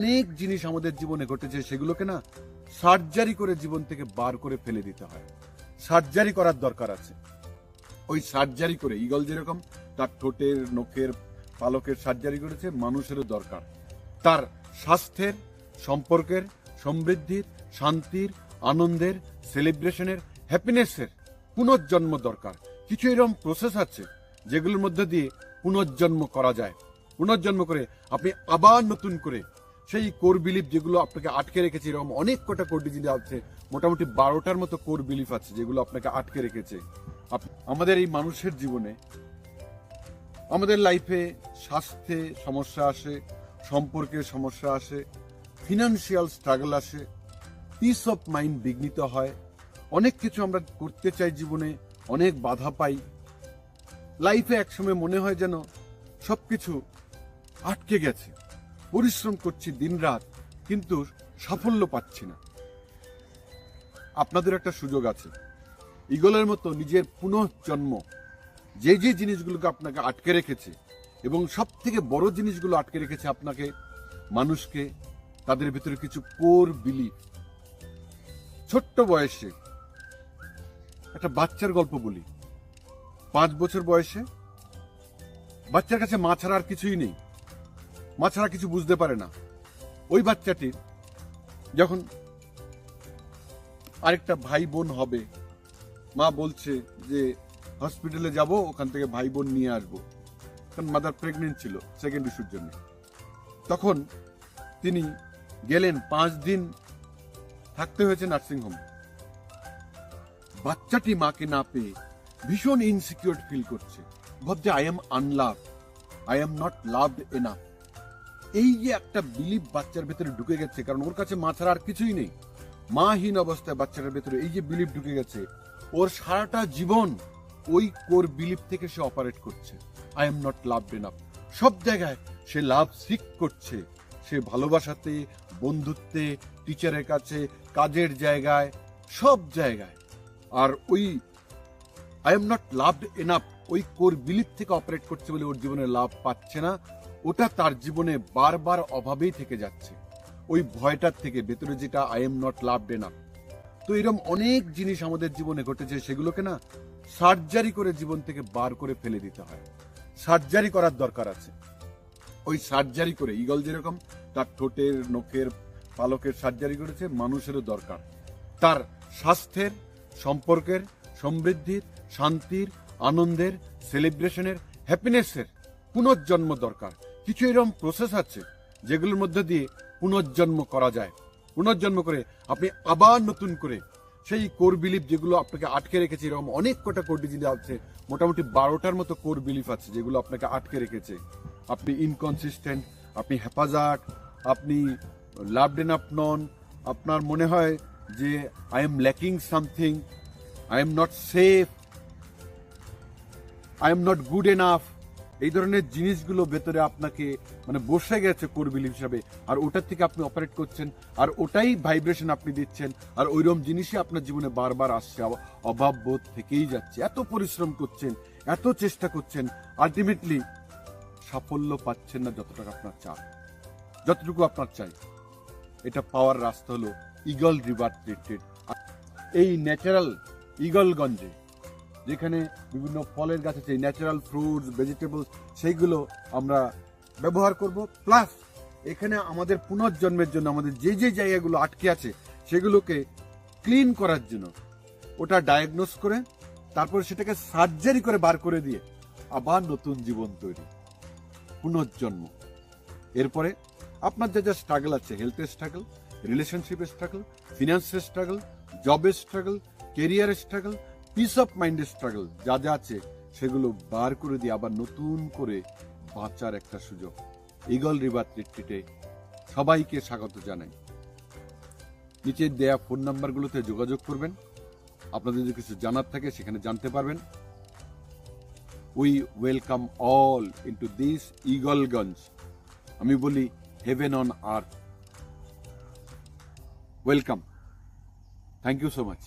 অনেক জিনিস আমাদের জীবনে ঘটেছে, সেগুলোকে না সার্জারি করে জীবন থেকে বার করে ফেলে দিতে হয়। সার্জারি করার দরকার আছে। ওই সার্জারি করে ঈগল যেরকম তার ঠোঁটের, নখের, পালকের সার্জারি করেছে, মানুষেরও দরকার তার স্বাস্থ্যের, সম্পর্কের, সমৃদ্ধির, শান্তির, আনন্দের, সেলিব্রেশনের, হ্যাপিনেসের পুনর্জন্ম দরকার। কিছু এরকম প্রসেস আছে যেগুলোর মধ্যে দিয়ে পুনর্জন্ম করা যায়। পুনর্জন্ম করে আপনি আবার নতুন করে সেই কোর বিলিফ যেগুলো আপনাকে আটকে রেখেছে, এরকম অনেক কটা কোর ডিজিজ আছে, মোটামুটি 12টার মতো কোর বিলিফ আছে যেগুলো আপনাকে আটকে রেখেছে। আমাদের এই মানুষের জীবনে, আমাদের লাইফে স্বাস্থ্যে সমস্যা আসে, সম্পর্কে সমস্যা আসে, ফিনান্সিয়াল স্ট্রাগল আসে, পিস অফ মাইন্ড বিঘ্নিত হয়, অনেক কিছু আমরা করতে চাই জীবনে, অনেক বাধা পাই। লাইফে একসময় মনে হয় যেন সবকিছু আটকে গেছে, পরিশ্রম করছি দিনরাত কিন্তু সাফল্য পাচ্ছি না। আপনাদের একটা সুযোগ আছে, ঈগলের মতো নিজের পুনর্জন্ম, যে যে জিনিসগুলোকে আপনাকে আটকে রেখেছে এবং সব থেকে বড় জিনিসগুলো আটকে রেখেছে আপনাকে, মানুষকে, তাদের ভিতরে কিছু কোর বিলিফ। ছোট্ট বয়সে একটা বাচ্চার গল্প বলি। 5 বছর বয়সে বাচ্চার কাছে মা ছাড়া আর কিছুই নেই, মা ছাড়া কিছু বুঝতে পারে না। ওই বাচ্চাটির যখন আরেকটা ভাই বোন হবে, মা বলছে যে হসপিটালে যাব, ওখান থেকে ভাই বোন নিয়ে আসবো, কারণ মাদার প্রেগনেন্ট ছিল সেকেন্ড ইস্যুর জন্য। তখন তিনি গেলেন, 5 দিন থাকতে হয়েছে নার্সিংহোম। বাচ্চাটি মাকে না পেয়ে ভীষণ ইনসিকিউর ফিল করছে, ভাবছে I am unloved, I am not loved enough. এই যে একটা বিলিফ বাচ্চার ভেতরে ঢুকে গেছে, কারণ ওর কাছে মা ছাড়া আর কিছুই নেই, মাহীন অবস্থায় বাচ্চাটার ভেতরে এই যে বিলিফ ঢুকে গেছে, ওর সারাটা জীবন ওই কোর বিলিফ থেকে সে অপারেট করছে। I am not loved enough. সব জায়গায় সে লাভ সিক করছে, সে ভালোবাসাতে, বন্ধুত্বে, টিচারের কাছে, কাজের জায়গায়, সব জায়গায়। আর ওই I am not loved enough ওই কোর বিলিফ থেকে অপারেট করছে বলে ওর জীবনে লাভ পাচ্ছে না। ওটা তার জীবনে বারবার অভাবেই থেকে যাচ্ছে, ওই ভয়টার থেকে ভেতরে, যেটা I am not loved enough. তো এরকম অনেক জিনিস আমাদের জীবনে ঘটেছে, সেগুলোকে না সার্জারি করে জীবন থেকে বার করে ফেলে দিতে হয়। সার্জারি করার দরকার আছে। ওই সার্জারি করে ঈগল যেরকম তার ঠোঁটের, নখের, পালকের সার্জারি করেছে, মানুষেরও দরকার তার স্বাস্থ্যের, সম্পর্কের, সমৃদ্ধির, শান্তির, আনন্দের, সেলিব্রেশনের, হ্যাপিনেসের পুনর্জন্ম দরকার। কিছু এরকম প্রসেস আছে যেগুলোর মধ্যে দিয়ে পুনর্জন্ম করা যায়। পুনর্জন্ম করে আপনি আবার নতুন করে সেই কোর বিলিফ যেগুলো আপনাকে আটকে রেখেছে, এরকম অনেক কটা কোর ডিজিজ আছে, মোটামুটি 12টার মতো কোর বিলিফ আছে যেগুলো আপনাকে আটকে রেখেছে। আপনি ইনকনসিস্টেন্ট, আপনি হ্যাপাজার্ড, আপনি লাভড এনাফ নন, আপনার মনে হয় যে I am lacking something, I am not safe, I am not good enough. এই ধরনের জিনিসগুলো ভেতরে আপনাকে মানে বসে গেছে কোর বিলিফ হিসাবে, আর ওটার থেকে আপনি অপারেট করছেন, আর ওটাই ভাইব্রেশন আপনি দিচ্ছেন, আর ওইরকম জিনিসই আপনার জীবনে বারবার আসছে, অভাব বোধ থেকেই যাচ্ছে। এত পরিশ্রম করছেন, এত চেষ্টা করছেন, আলটিমেটলি সাফল্য পাচ্ছেন না যতটুকু আপনার চান, যতটুকু আপনার চাই। এটা পাওয়ার রাস্তা হলো ঈগল রিভার ট্রিটেড। এই ন্যাচারাল ঈগলগঞ্জে যেখানে বিভিন্ন ফলের গাছ আছে, ন্যাচারাল ফ্রুটস, ভেজিটেবলস, সেইগুলো আমরা ব্যবহার করব। প্লাস এখানে আমাদের পুনর্জন্মের জন্য আমাদের যে যে জায়গাগুলো আটকে আছে সেগুলোকে ক্লিন করার জন্য, ওটা ডায়াগনোস করে তারপরে সেটাকে সার্জারি করে বার করে দিয়ে আবার নতুন জীবন তৈরি, পুনর্জন্ম। এরপরে আপনার যা যা স্ট্রাগল আছে, হেলথের স্ট্রাগল, রিলেশনশিপের স্ট্রাগল, ফিনান্সের স্ট্রাগল, জবের স্ট্রাগল, কেরিয়ারের স্ট্রাগল, পিস অফ মাইন্ডের স্ট্রাগল, যা যা আছে সেগুলো বার করে দিয়ে আবার নতুন করে বাঁচার একটা সুযোগ। ঈগল রিভার ট্রিটে সবাইকে স্বাগত জানাই। নিচের দেয়া ফোন নাম্বারগুলোতে যোগাযোগ করবেন, আপনাদের যদি কিছু জানার থাকে সেখানে জানতে পারবেন। We welcome all into this Eaglegunj. আমি বলি heaven on earth. Welcome. Thank you so much.